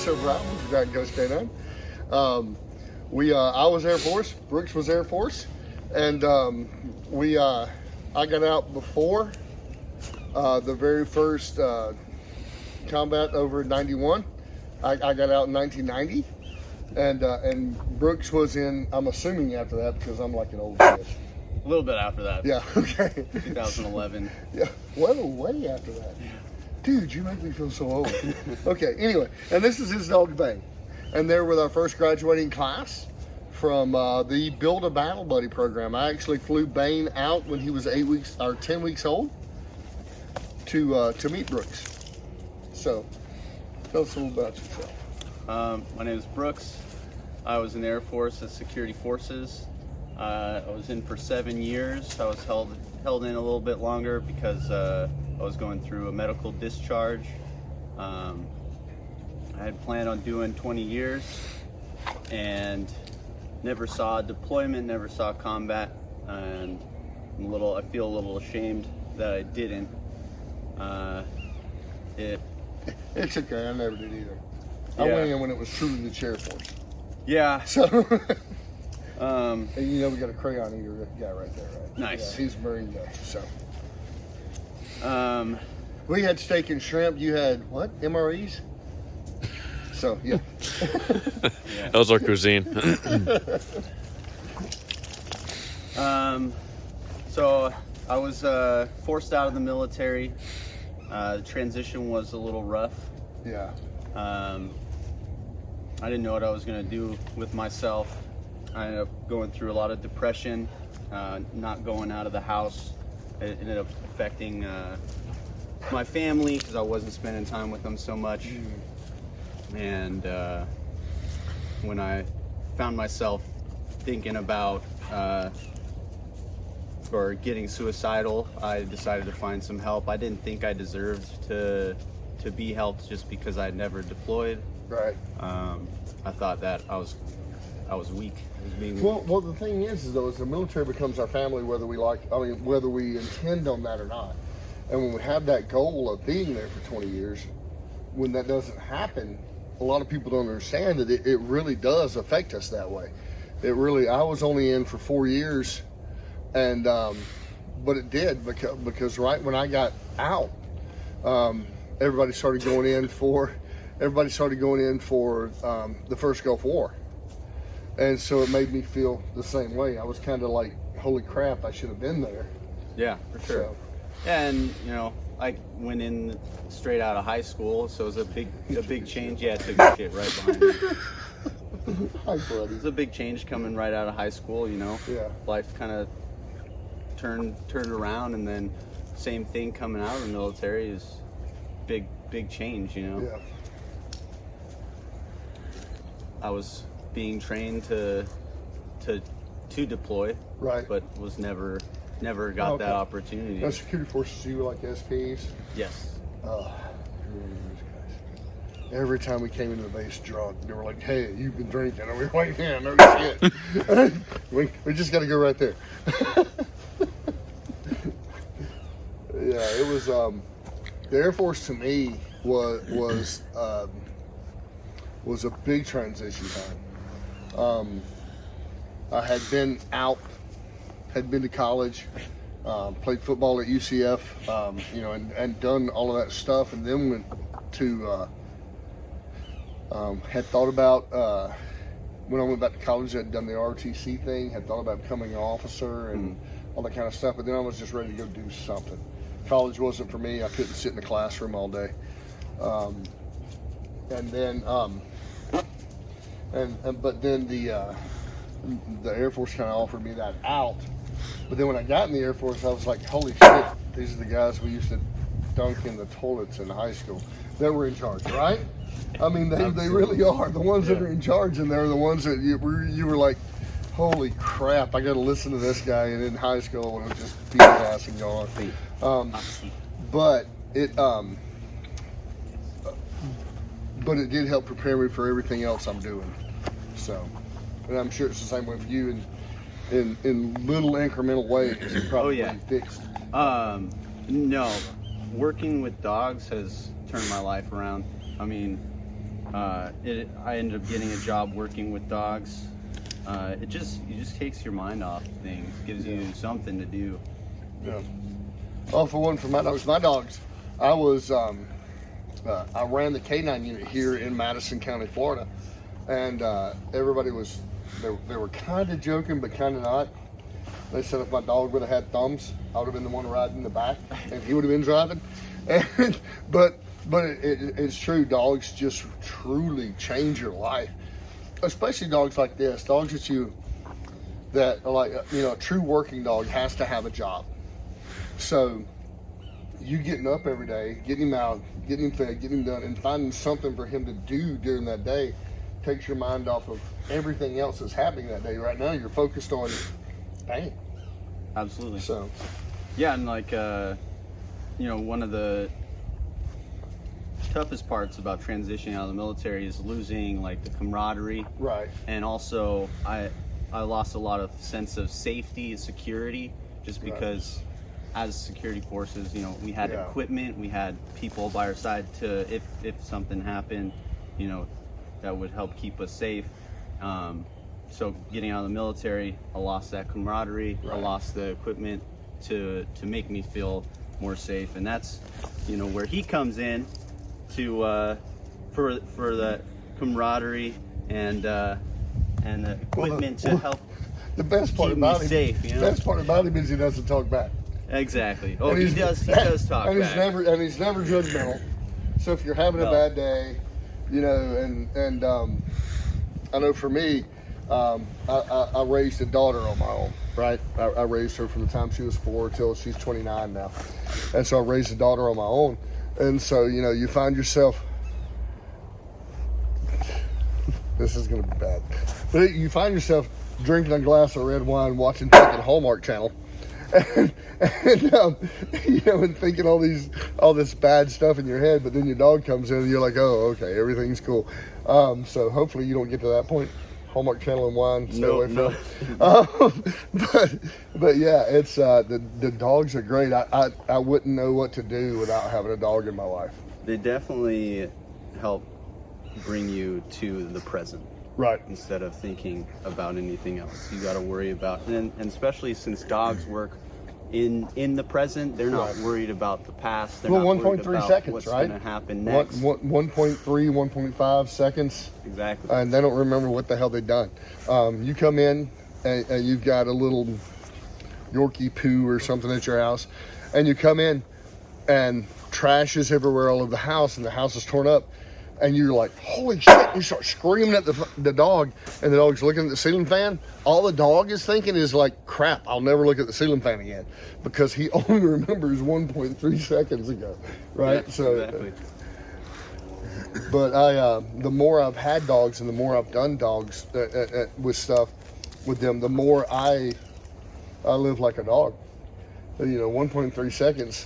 so proud. We've got Coach K9. I was Air Force. Brooks was Air Force, and I got out before the very first combat over in '91. I got out in 1990, and Brooks was in. I'm assuming after that because I'm like an old kid. A little bit after that. Yeah. Okay. 2011. Yeah. Well, way after that. Dude, you make me feel so old. Okay. Anyway, and this is his dog Bane, and they're with our first graduating class from the Build a Battle Buddy program. I actually flew Bane out when he was 8 weeks or 10 weeks old to meet Brooks. So, tell us a little about yourself. My name is Brooks. I was in the Air Force as Security Forces. I was in for 7 years. I was held in a little bit longer because I was going through a medical discharge. I had planned on doing 20 years and never saw deployment, never saw combat, and I feel a little ashamed that I didn't. It's okay, I never did either. I went in when it was truly the Air Force. Yeah. So, and you know we got a crayon eater guy right there, right? Nice. Yeah, he's a Marine guy, so. We had steak and shrimp. You had what? MREs? So, yeah. That was our cuisine. So I was forced out of the military. The transition was a little rough. Yeah. I didn't know what I was going to do with myself. I ended up going through a lot of depression, not going out of the house. It ended up affecting my family because I wasn't spending time with them so much. And when I found myself thinking about or getting suicidal, I decided to find some help. I didn't think I deserved to be helped just because I had never deployed. Right. I thought that I was weak. I was being Well, the thing is though, is the military becomes our family whether we intend on that or not. And when we have that goal of being there for 20 years, when that doesn't happen, a lot of people don't understand that it really does affect us that way. I was only in for 4 years, and but it did because right when I got out, everybody started going in for the first Gulf War, and so it made me feel the same way. I was kind of like, holy crap, I should have been there. Yeah, for sure. So, and I went in straight out of high school, so it was a big change. Yeah, I took the shit right behind me. hi, buddy. It was a big change coming right out of high school. Yeah. Life kind of turned around, and then same thing coming out of the military is big change. Yeah. I was being trained to deploy, Right. but was never got that opportunity. Now, security forces, you were like SPs. Yes. Every time we came into the base drunk, they were like, "Hey, you've been drinking." And we were like, "Yeah, no shit." we just got to go right there. Yeah, it was. The Air Force to me was a big transition time. I had been out, had been to college, played football at UCF, and done all of that stuff, and then went to. Had thought about when I went back to college. I'd done the ROTC thing. Had thought about becoming an officer and all that kind of stuff. But then I was just ready to go do something. College wasn't for me. I couldn't sit in the classroom all day. And then the Air Force kind of offered me that out. But then when I got in the Air Force, I was like, holy shit! These are the guys we used to dunk in the toilets in high school. They were in charge, right? I mean, they really are. The ones that are in charge, and they're the ones that you were like, holy crap, I got to listen to this guy. And in high school, when it was just beat his ass and gone. But it did help prepare me for everything else I'm doing. So, and I'm sure it's the same way for you in little incremental ways. It probably fixed. No, working with dogs has turned my life around. I mean, I ended up getting a job working with dogs. It just takes your mind off things, gives you something to do. Yeah. Oh, for my dogs, I was I ran the K9 unit here in Madison County, Florida, and everybody was they were kind of joking but kind of not. They said if my dog would have had thumbs, I would have been the one riding in the back, and he would have been driving. And but it's true. Dogs just truly change your life, especially dogs like this. Dogs that are like, you know, a true working dog has to have a job. So you getting up every day, getting him out, getting him fed, getting him done, and finding something for him to do during that day takes your mind off of everything else that's happening that day. Right now, you're focused on Bane. Absolutely. So, yeah, and like, you know, one of the toughest parts about transitioning out of the military is losing like the camaraderie. right. And also, I lost a lot of sense of safety and security just because as security forces, you know, we had equipment, we had people by our side to, if something happened, you know, that would help keep us safe. So getting out of the military, I lost that camaraderie. I lost the equipment to make me feel more safe, and that's, you know, where he comes in to for the camaraderie and the equipment to help. The best part keep about me him, safe, you know? best part about him is he doesn't talk back. Exactly. Oh, And he does talk and back. He's never judgmental. So if you're having a bad day, you know, and I know for me, I raised a daughter on my own, right? I raised her from the time she was 4 till she's 29 now, and so I raised a daughter on my own, and so, you know, you find yourself. This is gonna be bad, but you find yourself drinking a glass of red wine, watching fucking Hallmark Channel. And you know, and thinking all this bad stuff in your head, but then your dog comes in and you're like, oh, okay, everything's cool. So hopefully you don't get to that point. Hallmark Channel and wine, stay away from it. But yeah, it's the dogs are great. I wouldn't know what to do without having a dog in my life. They definitely help bring you to the present. Right. Instead of thinking about anything else, you got to worry about, and especially since dogs work in the present, they're not worried about the past. They're well, not worried 1.3 about seconds, what's right? going to happen next. 1.3, 1.5 seconds. Exactly. And they don't remember what the hell they've done. You come in and you've got a little Yorkie poo or something at your house, and you come in and trash is everywhere all over the house, and the house is torn up. And you're like, holy shit, you start screaming at the dog, and the dog's looking at the ceiling fan. All the dog is thinking is like, crap, I'll never look at the ceiling fan again, because he only remembers 1.3 seconds ago, right? Yeah, so, exactly. But the more I've had dogs and the more I've done dogs with stuff with them, the more I live like a dog. You know, 1.3 seconds,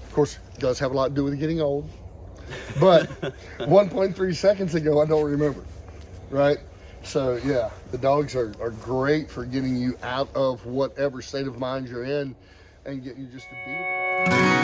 of course, does have a lot to do with getting old. But 1.3 seconds ago, I don't remember, right? So yeah, the dogs are great for getting you out of whatever state of mind you're in and getting you just to be with the dog.